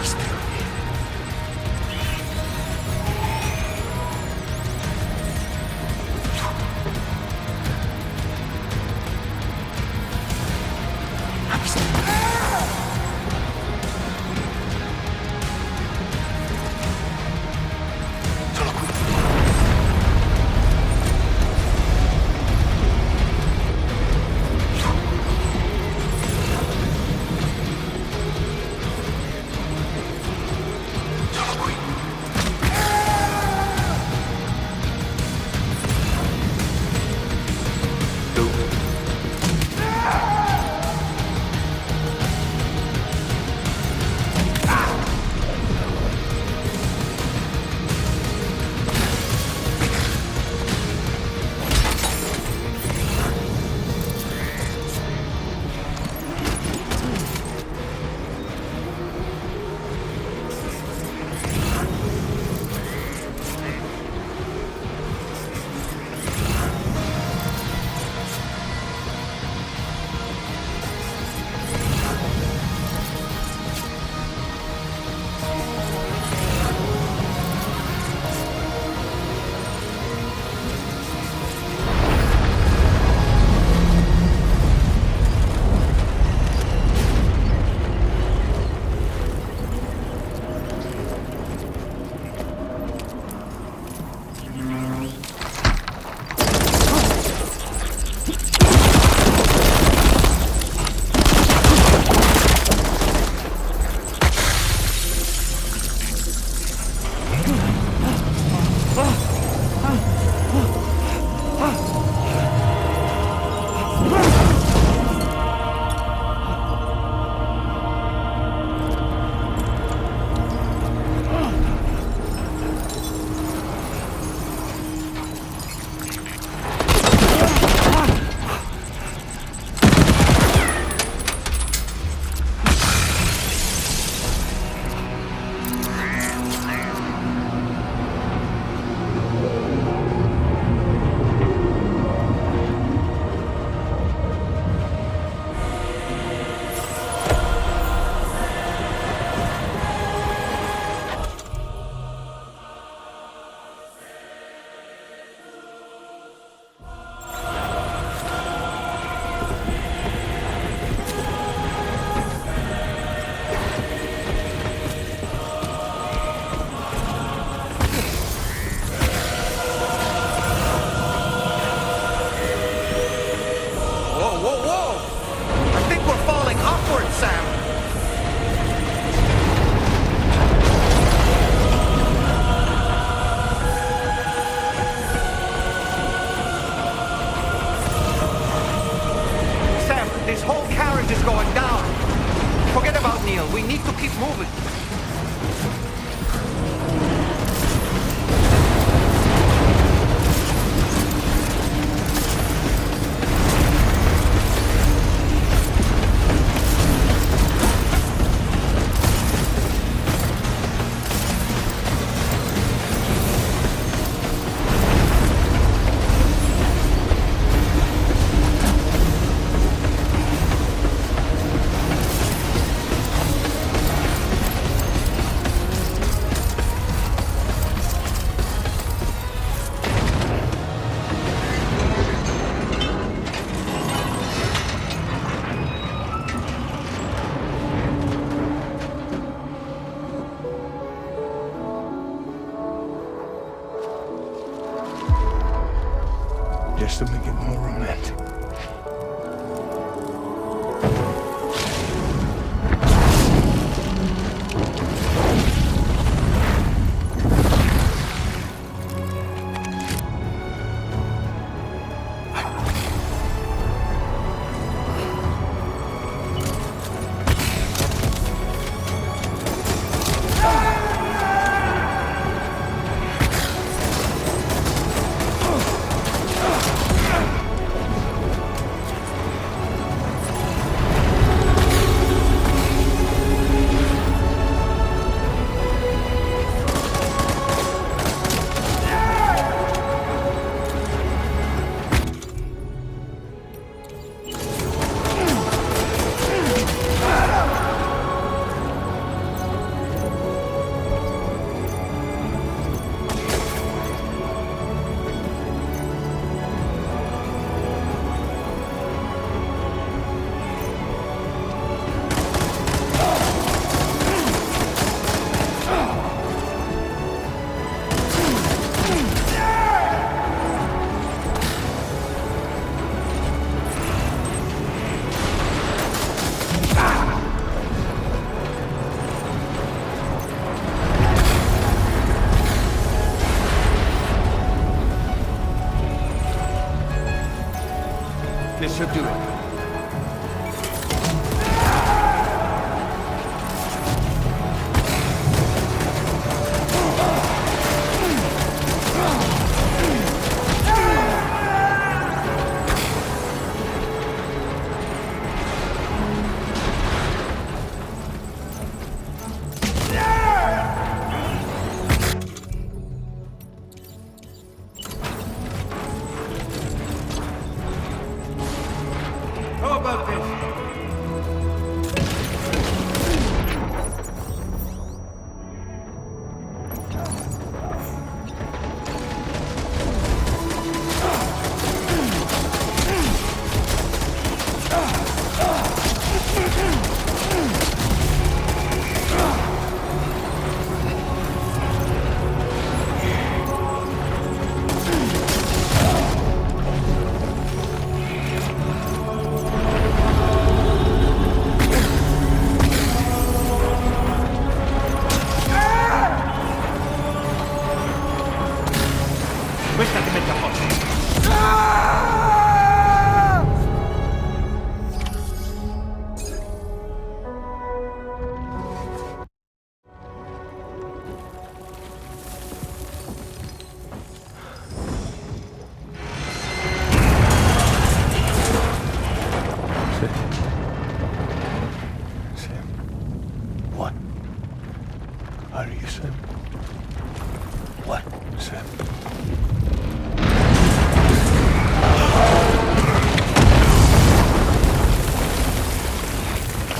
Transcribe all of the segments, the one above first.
just to make it more romantic.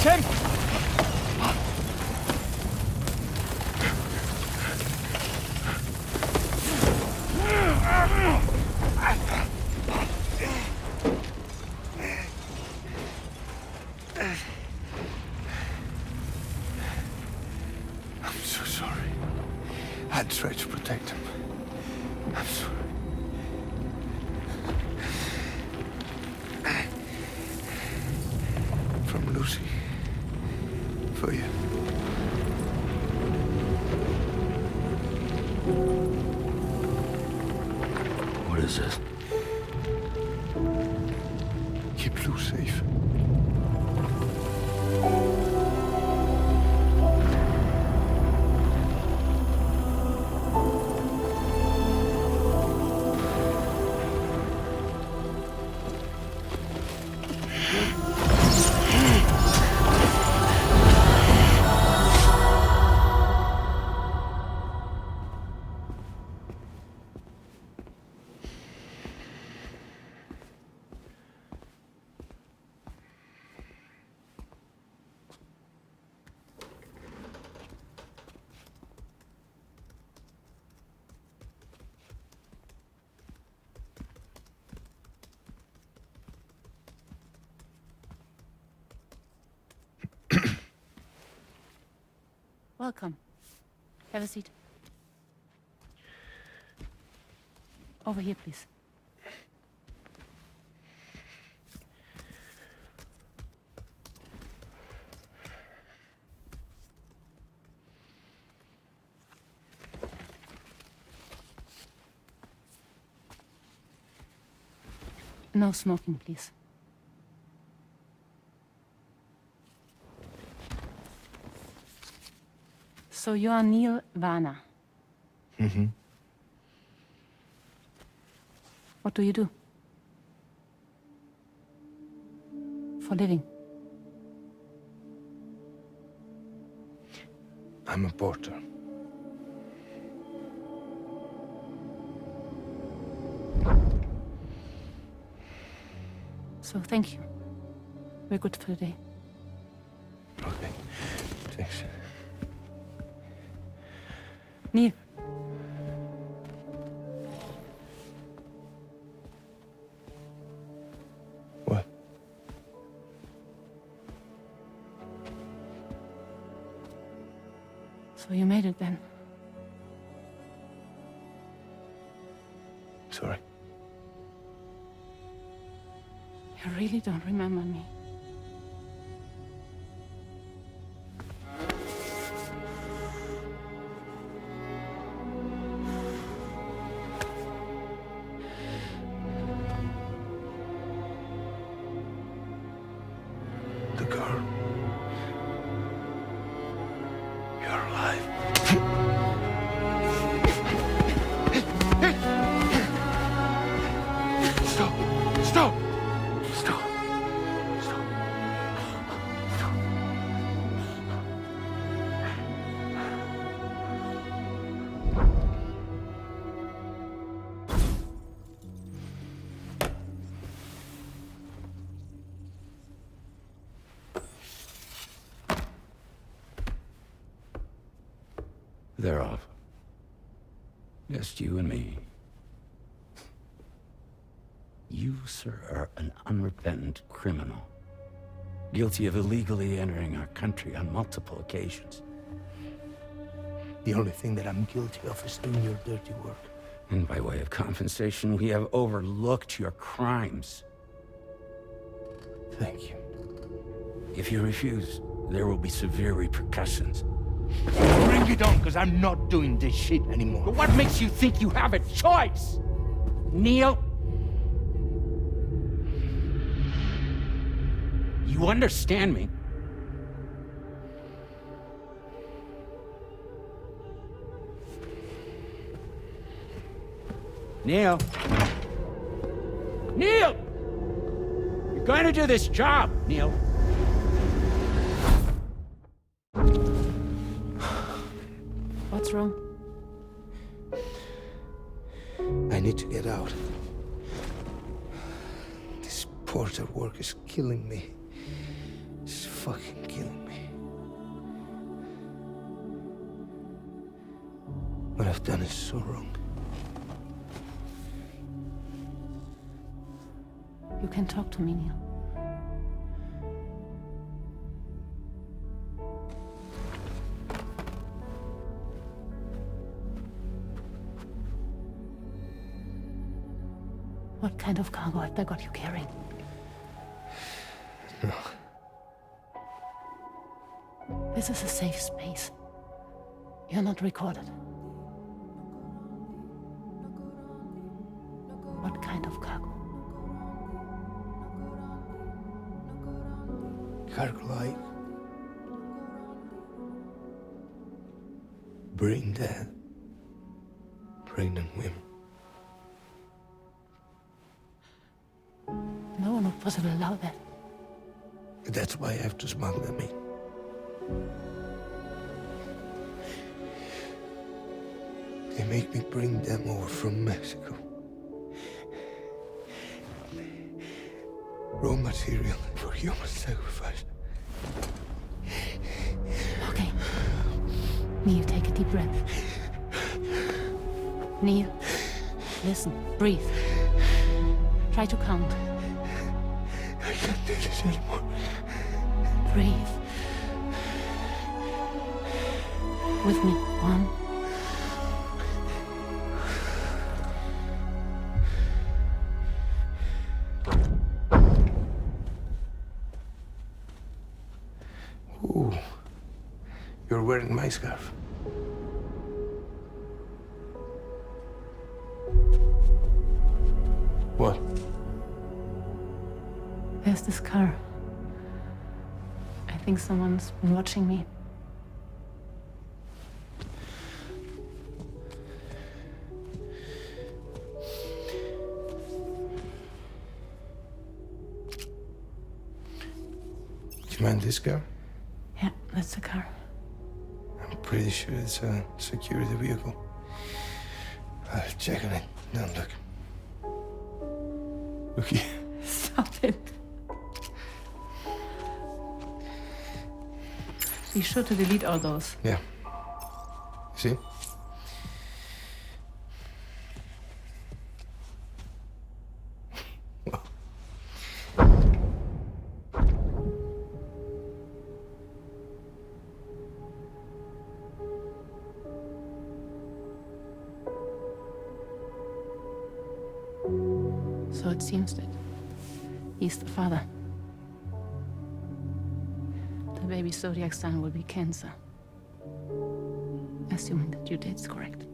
him! I'm so sorry. I tried to protect him. I'm sorry. From Lucy. For you. What is this? Keep Lou safe. Welcome. Have a seat. Over here, please. No smoking, please. So you are Neil Warner. Mm-hmm. What do you do? For living? I'm a porter. So thank you. We're good for the day. Okay. Thanks. Neil. What? So you made it then? Sorry. You really don't remember me. The girl. You're alive. Stop! Stop! Stop! Stop! Stop! They're off. Just you and me. You, sir, are an unrepentant criminal. Guilty of illegally entering our country on multiple occasions. The only thing that I'm guilty of is doing your dirty work. And by way of compensation, we have overlooked your crimes. Thank you. If you refuse, there will be severe repercussions. Bring it on, because I'm not doing this shit anymore. But what makes you think you have a choice? Neil? You understand me? Neil? Neil! You're going to do this job, Neil. What's wrong? I need to get out. This porter work is killing me. It's fucking killing me. What I've done is so wrong. You can talk to me, Neil. What kind of cargo have they got you carrying? No. This is a safe space. You're not recorded. What kind of cargo? Cargo like brain dead, pregnant women. No one would possibly allow that. That's why I have to smuggle them in. They make me bring them over from Mexico. Raw material for human sacrifice. Okay. Neil, take a deep breath. Neil, listen, breathe. Try to count. I can't do this anymore. Breathe. With me. 1. Ooh, you're wearing my scarf. What? There's this car. I think someone's been watching me. Do you mind this car? Yeah, that's the car. I'm pretty sure it's a security vehicle. I'll check on it. Now look. Look here. Stop it. Be sure to delete all those. Yeah. See? So it seems that he's the father. The baby zodiac sign will be Cancer. Assuming that your date's correct.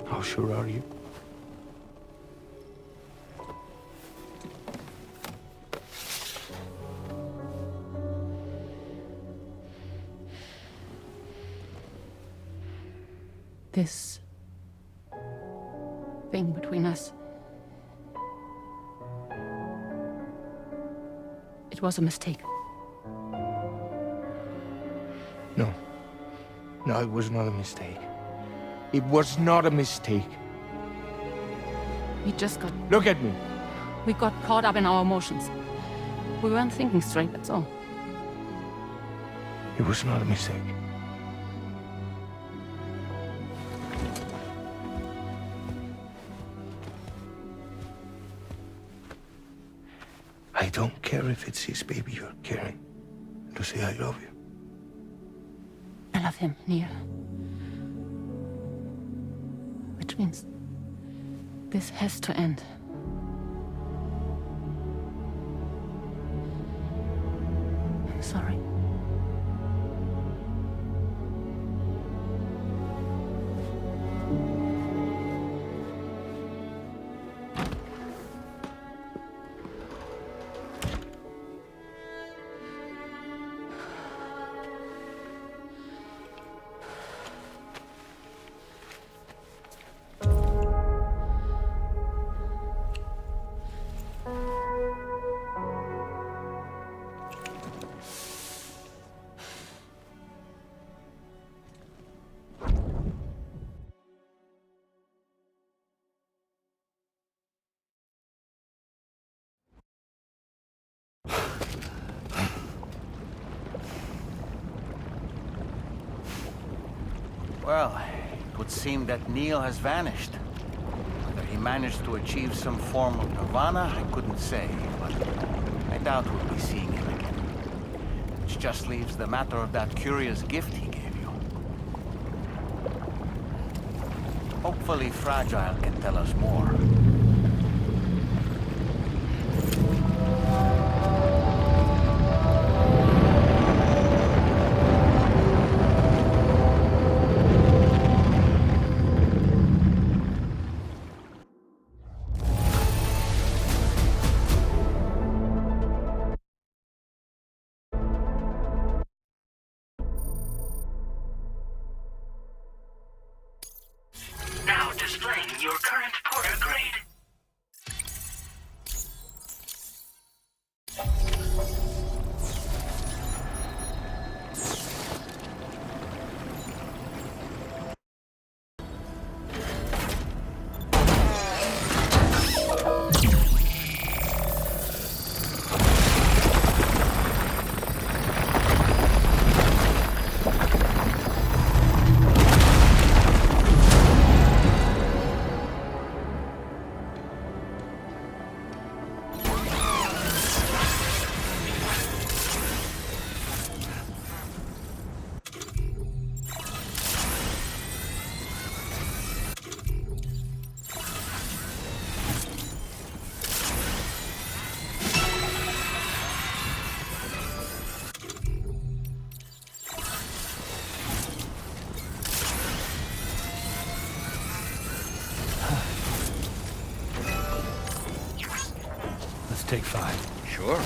How sure are you? This thing between us. It was a mistake. No. No, it was not a mistake. It was not a mistake. We just got... Look at me. We got caught up in our emotions. We weren't thinking straight, that's all. It was not a mistake. I don't care if it's his baby you're carrying. Lucy, I love you. I love him, Neil. Which means this has to end. I'm sorry. Well, it would seem that Neil has vanished. Whether he managed to achieve some form of nirvana, I couldn't say, but I doubt we'll be seeing him again. Which just leaves the matter of that curious gift he gave you. Hopefully Fragile can tell us more. Now displaying your current porter grade. Let's take 5. Sure.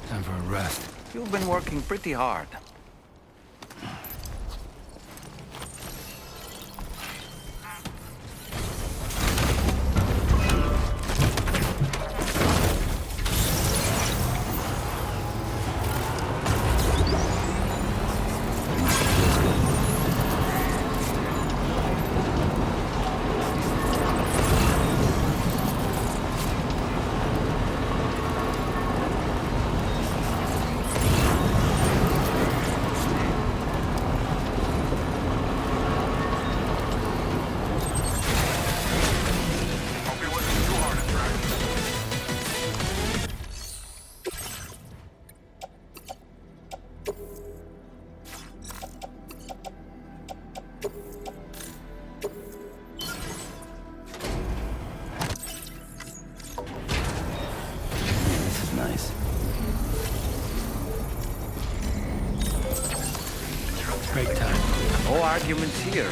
Time for a rest. You've been working pretty hard. This is nice. Break time. No arguments here.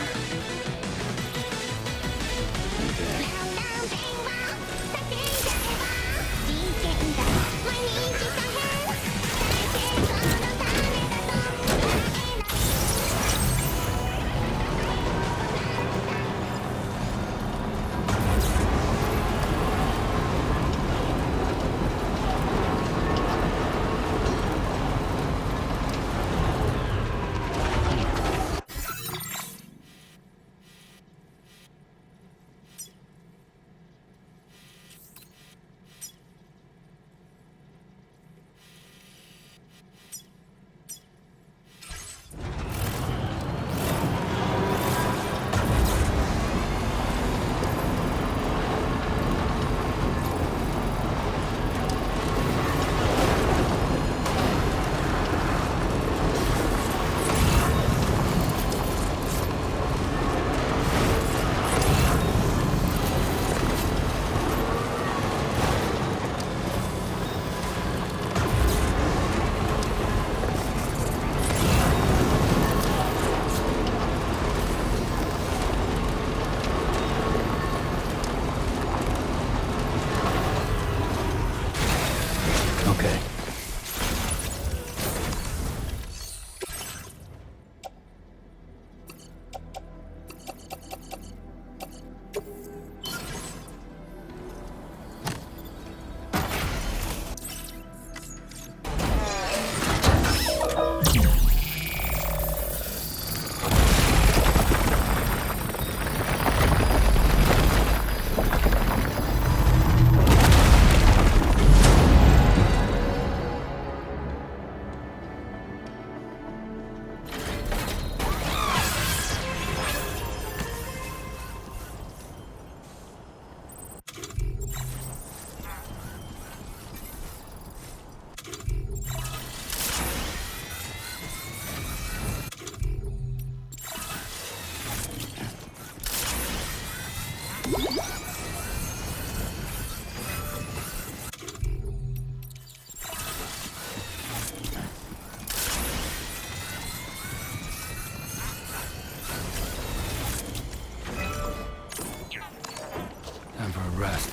Okay. Time for a rest.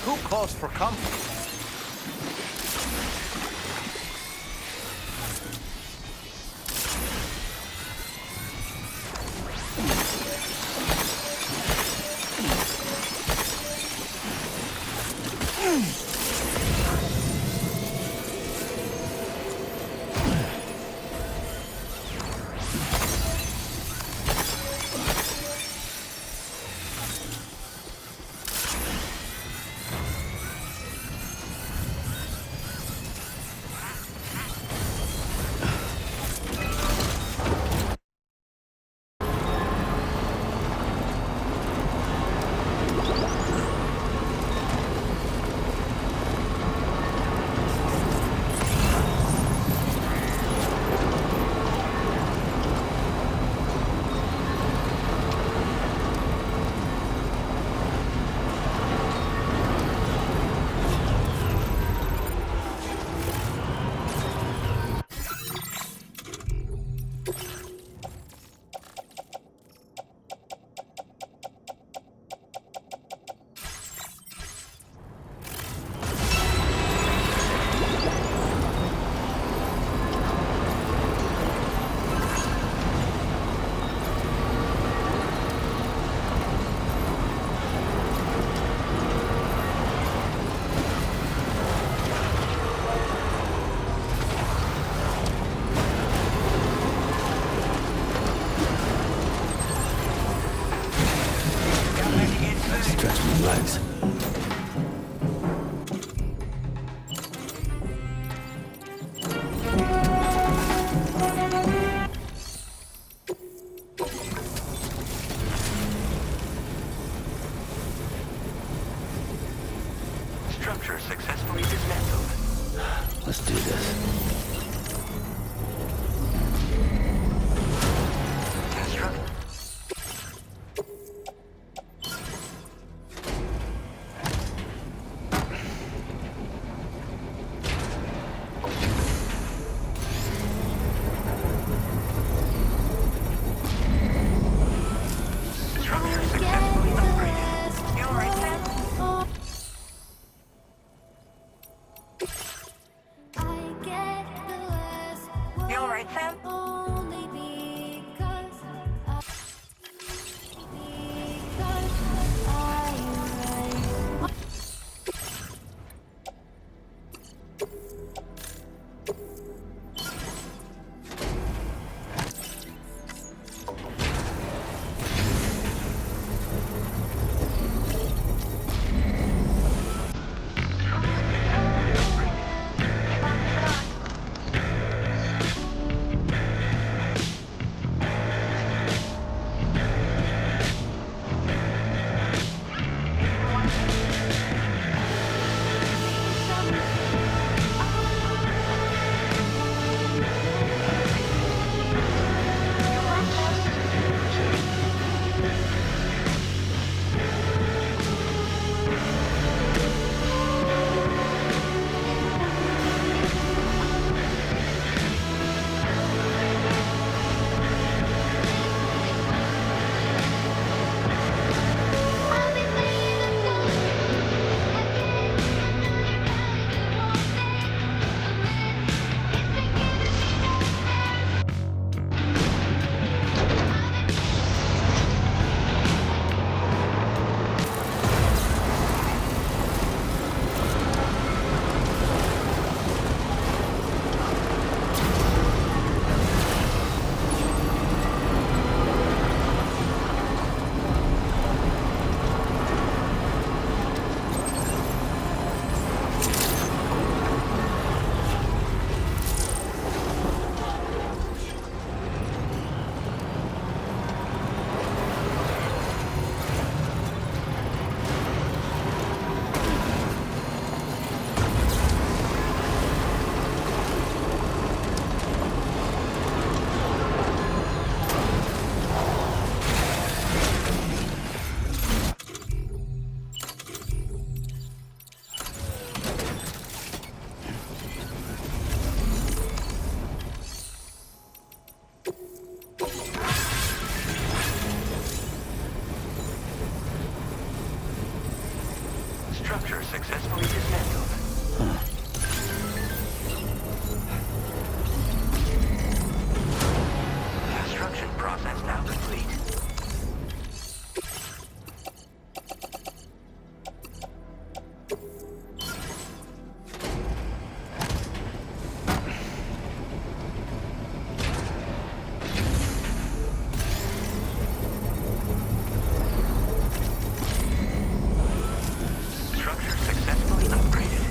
Who calls for comfort? stretch my legs. Structure successfully dismantled. Let's do this. Structure successfully upgraded. You alright, Sam? You alright, Sam? Structure successfully dismantled. Construction process now complete. Structure successfully upgraded.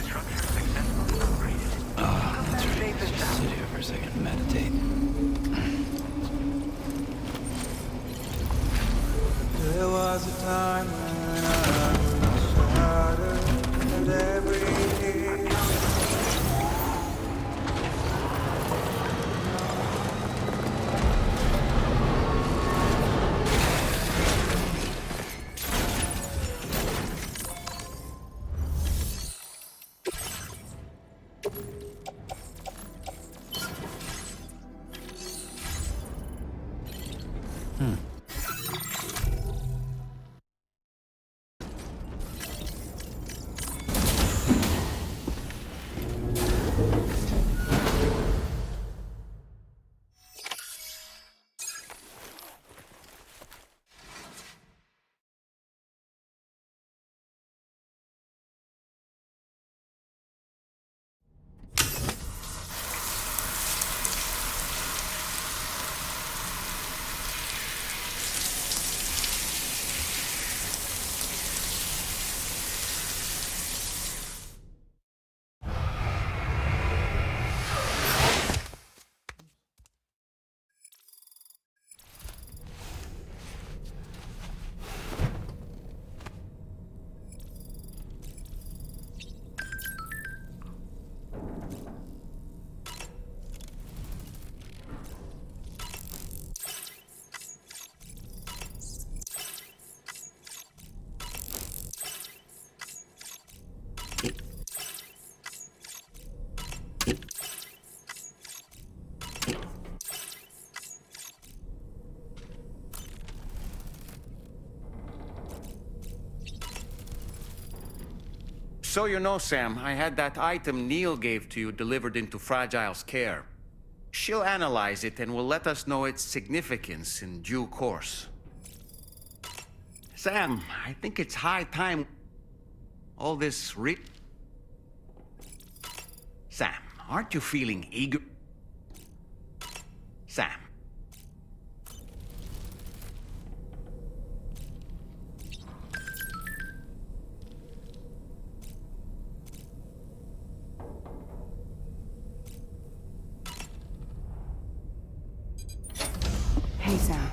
Structure successfully upgraded. That's right. Let's just sit here for a second and meditate. There was a time when I was shattered and every So you know, Sam, I had that item Neil gave to you delivered into Fragile's care. She'll analyze it and will let us know its significance in due course. Sam, I think it's high time all this Sam, aren't you feeling eager? Sam. Hey, Sam.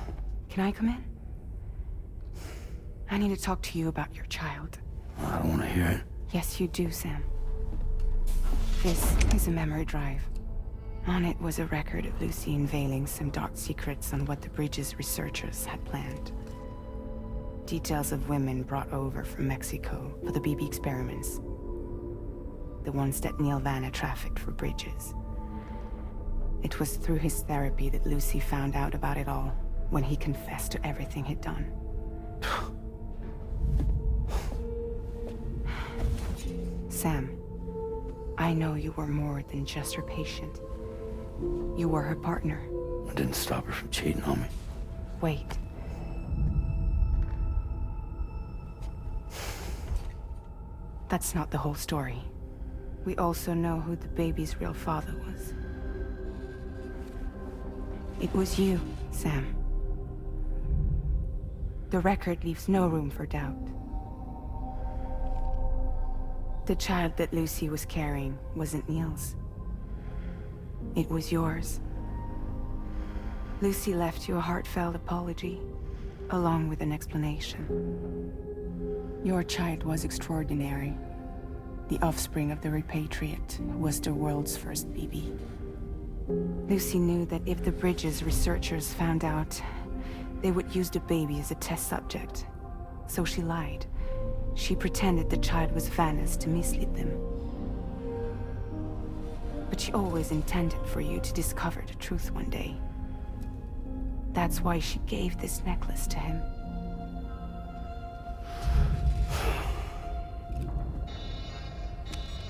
Can I come in? I need to talk to you about your child. I don't want to hear it. Yes, you do, Sam. This is a memory drive. On it was a record of Lucy unveiling some dark secrets on what the Bridges researchers had planned. Details of women brought over from Mexico for the BB experiments. The ones that Neil Vanna trafficked for Bridges. It was through his therapy that Lucy found out about it all, when he confessed to everything he'd done. Sam, I know you were more than just her patient. You were her partner. I didn't stop her from cheating on me. Wait. That's not the whole story. We also know who the baby's real father was. It was you, Sam. The record leaves no room for doubt. The child that Lucy was carrying wasn't Neil's. It was yours. Lucy left you a heartfelt apology, along with an explanation. Your child was extraordinary. The offspring of the repatriate who was the world's first BB. Lucy knew that if the Bridges researchers found out, they would use the baby as a test subject. So she lied. She pretended the child was Vanna's to mislead them. But she always intended for you to discover the truth one day. That's why she gave this necklace to him.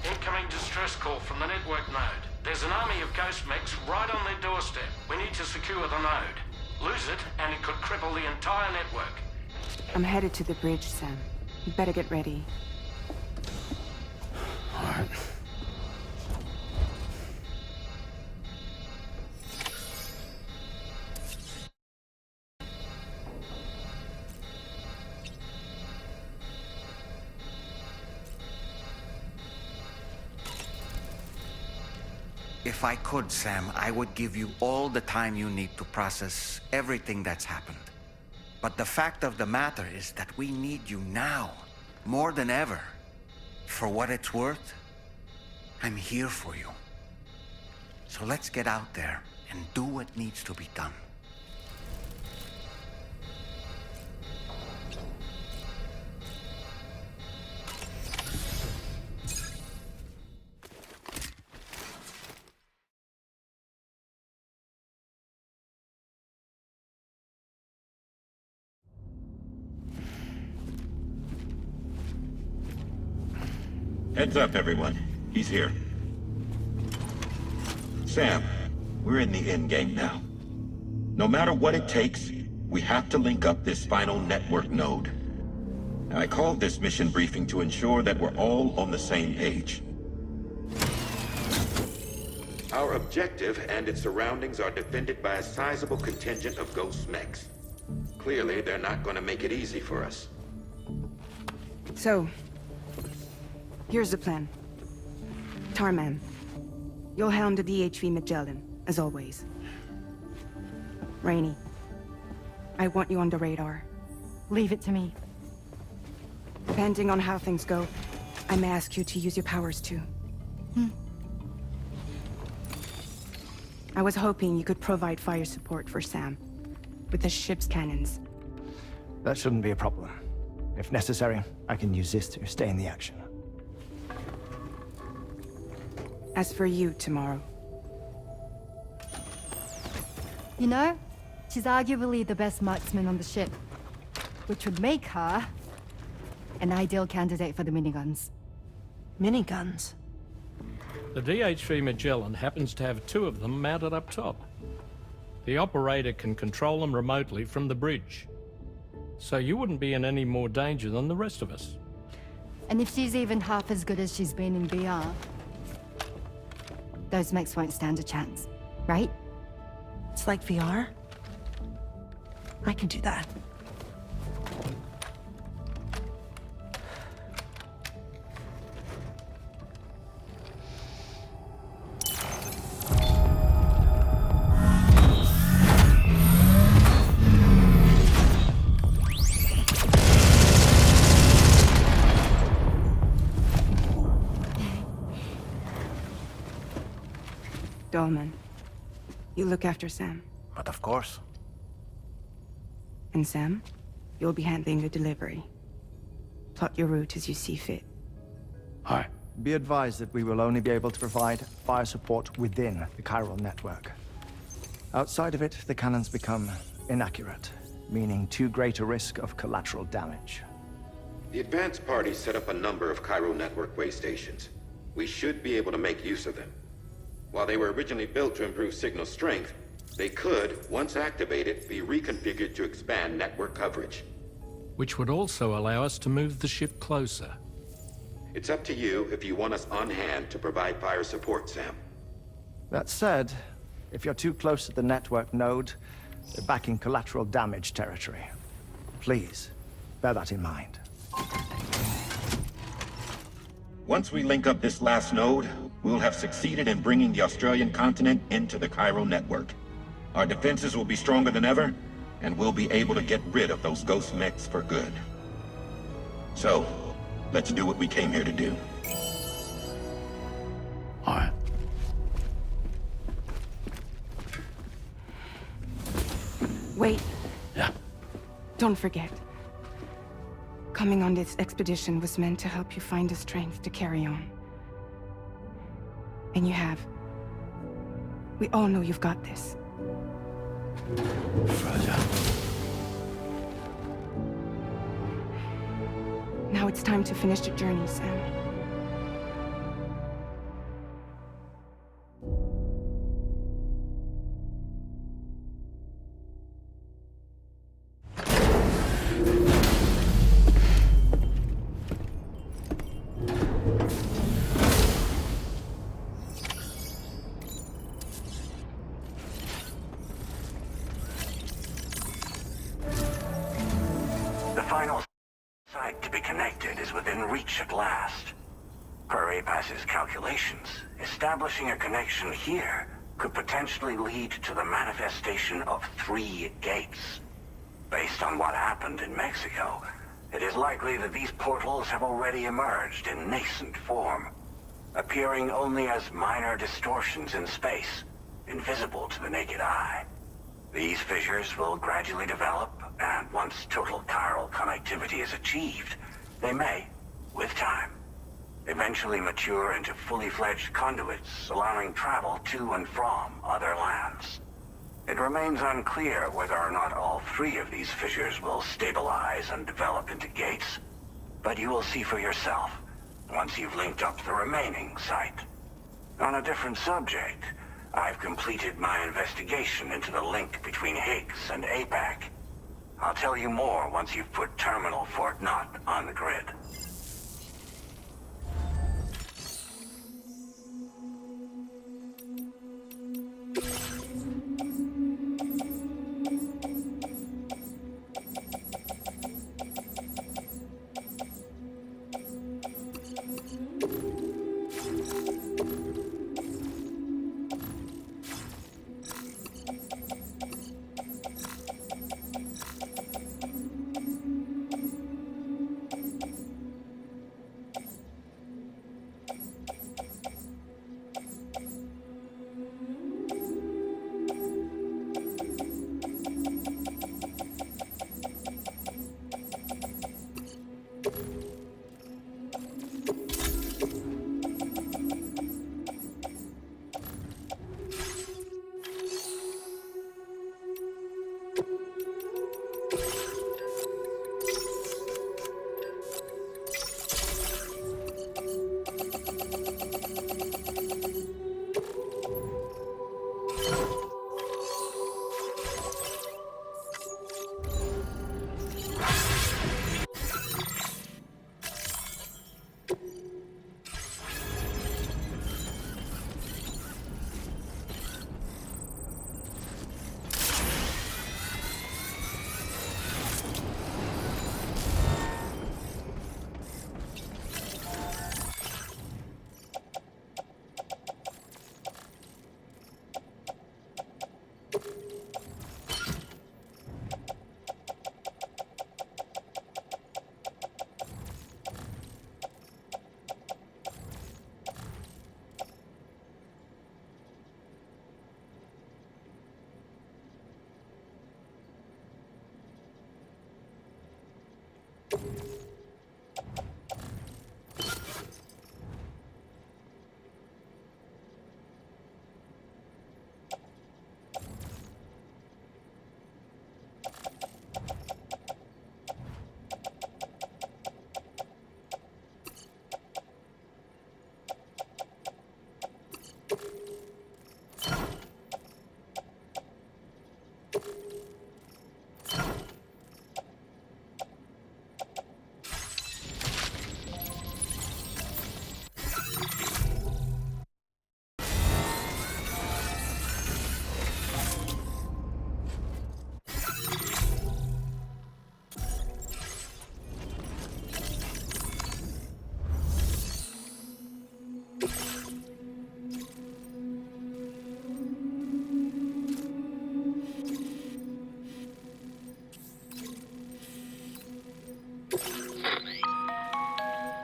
Incoming distress call from the network node. There's an army of ghost mechs right on their doorstep. We need to secure the node. Lose it, and it could cripple the entire network. I'm headed to the bridge, Sam. You better get ready. All right. If I could, Sam, I would give you all the time you need to process everything that's happened. But the fact of the matter is that we need you now, more than ever. For what it's worth, I'm here for you. So let's get out there and do what needs to be done. Heads up, everyone. He's here. Sam, we're in the endgame now. No matter what it takes, we have to link up this final network node. I called this mission briefing to ensure that we're all on the same page. Our objective and its surroundings are defended by a sizable contingent of ghost mechs. Clearly, they're not going to make it easy for us. So, here's the plan. Tarman, you'll helm the DHV Magellan, as always. Rainey, I want you on the radar. Leave it to me. Depending on how things go, I may ask you to use your powers too. I was hoping you could provide fire support for Sam, with the ship's cannons. That shouldn't be a problem. If necessary, I can use this to stay in the action. As for you, tomorrow. You know, she's arguably the best marksman on the ship, which would make her an ideal candidate for the miniguns. Miniguns? The DH-3 Magellan happens to have 2 of them mounted up top. The operator can control them remotely from the bridge. So you wouldn't be in any more danger than the rest of us. And if she's even half as good as she's been in VR, those mechs won't stand a chance, right? It's like VR? I can do that. Dolman, you look after Sam. But of course. And Sam, you'll be handling the delivery. Plot your route as you see fit. Aye. Be advised that we will only be able to provide fire support within the chiral network. Outside of it, the cannons become inaccurate, meaning too great a risk of collateral damage. The advanced party set up a number of chiral network way stations. We should be able to make use of them. While they were originally built to improve signal strength, they could, once activated, be reconfigured to expand network coverage. Which would also allow us to move the ship closer. It's up to you if you want us on hand to provide fire support, Sam. That said, if you're too close to the network node, you're back in collateral damage territory. Please, bear that in mind. Once we link up this last node, we'll have succeeded in bringing the Australian continent into the chiral network. Our defenses will be stronger than ever, and we'll be able to get rid of those ghost mechs for good. So, let's do what we came here to do. All right. Wait. Yeah. Don't forget. Coming on this expedition was meant to help you find the strength to carry on. And you have. We all know you've got this. Fragile. Now it's time to finish the journey, Sam. The final site to be connected is within reach at last. Per APAS's calculations, establishing a connection here could potentially lead to the manifestation of 3 gates. Based on what happened in Mexico, it is likely that these portals have already emerged in nascent form, appearing only as minor distortions in space, invisible to the naked eye. These fissures will gradually develop, and once total chiral connectivity is achieved, they may, with time, eventually mature into fully fledged conduits, allowing travel to and from other lands. It remains unclear whether or not all 3 of these fissures will stabilize and develop into gates, but you will see for yourself once you've linked up the remaining site. On a different subject, I've completed my investigation into the link between Higgs and APAC. I'll tell you more once you've put Terminal Fort Knott on the grid.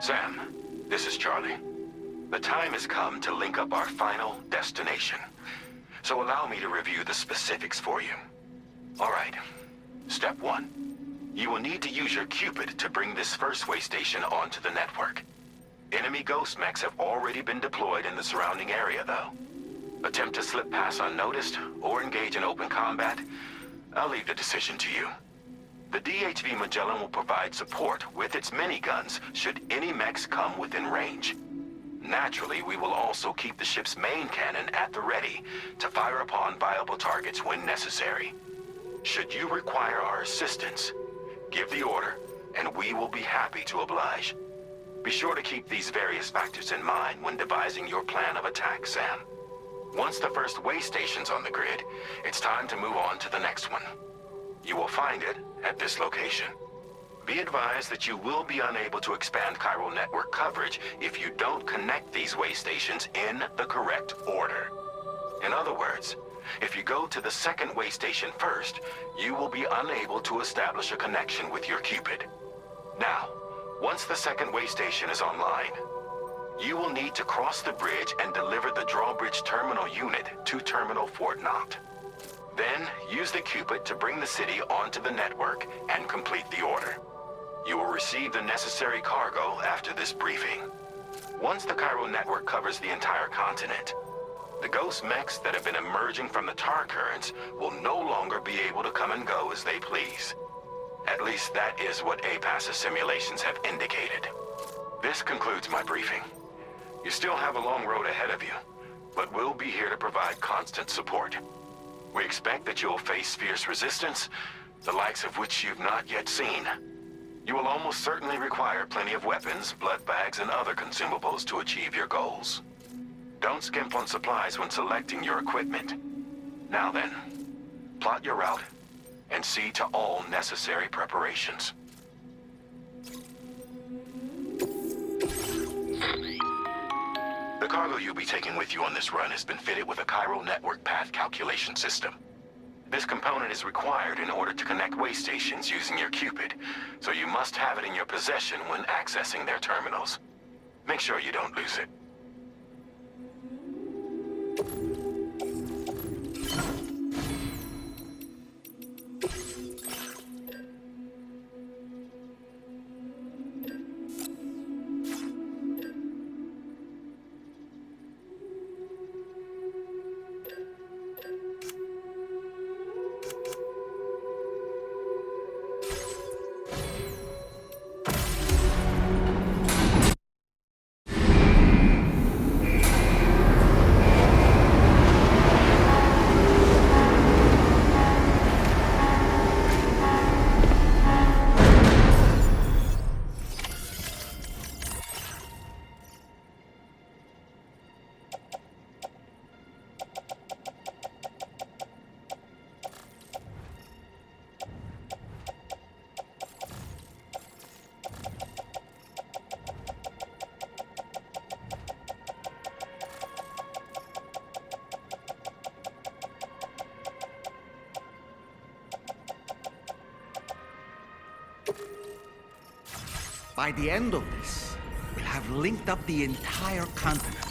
Sam, this is Charlie. The time has come to link up our final destination. So allow me to review the specifics for you. All right. Step 1. You will need to use your Cupid to bring this first way station onto the network. Enemy ghost mechs have already been deployed in the surrounding area, though. Attempt to slip past unnoticed or engage in open combat, I'll leave the decision to you. The DHV Magellan will provide support with its miniguns should any mechs come within range. Naturally, we will also keep the ship's main cannon at the ready to fire upon viable targets when necessary. Should you require our assistance, give the order, and we will be happy to oblige. Be sure to keep these various factors in mind when devising your plan of attack, Sam. Once the first way station's on the grid, it's time to move on to the next one. You will find it at this location. Be advised that you will be unable to expand chiral network coverage if you don't connect these way stations in the correct order. In other words, if you go to the second way station first, you will be unable to establish a connection with your Cupid. Now, once the second way station is online, you will need to cross the bridge and deliver the drawbridge terminal unit to Terminal Fort Knot. Then, use the Cupid to bring the city onto the network and complete the order. You will receive the necessary cargo after this briefing. Once the chiral network covers the entire continent, the ghost mechs that have been emerging from the tar currents will no longer be able to come and go as they please. At least that is what APAS's simulations have indicated. This concludes my briefing. You still have a long road ahead of you, but we'll be here to provide constant support. We expect that you'll face fierce resistance, the likes of which you've not yet seen. You will almost certainly require plenty of weapons, blood bags, and other consumables to achieve your goals. Don't skimp on supplies when selecting your equipment. Now then, plot your route and see to all necessary preparations. The cargo you'll be taking with you on this run has been fitted with a chiral network path calculation system. This component is required in order to connect way stations using your Cupid, so you must have it in your possession when accessing their terminals. Make sure you don't lose it. By the end of this, we'll have linked up the entire continent.